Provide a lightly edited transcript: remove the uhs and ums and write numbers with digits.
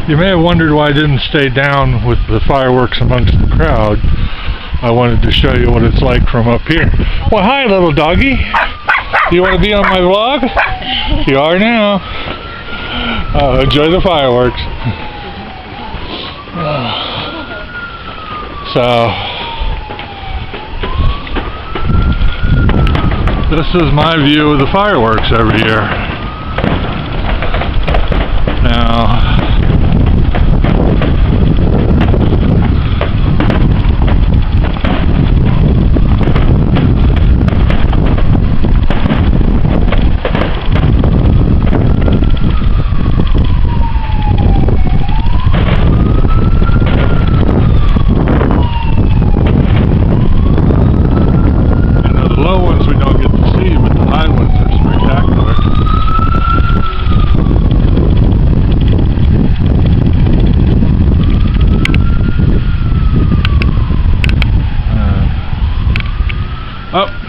You may have wondered why I didn't stay down with the fireworks amongst the crowd. I wanted to show you what it's like from up here. Well, hi, little doggy. You want to be on my vlog? You are now. Enjoy the fireworks. So, this is my view of the fireworks every year. Now, the low ones we don't get to see, but the high ones are spectacular. Oh.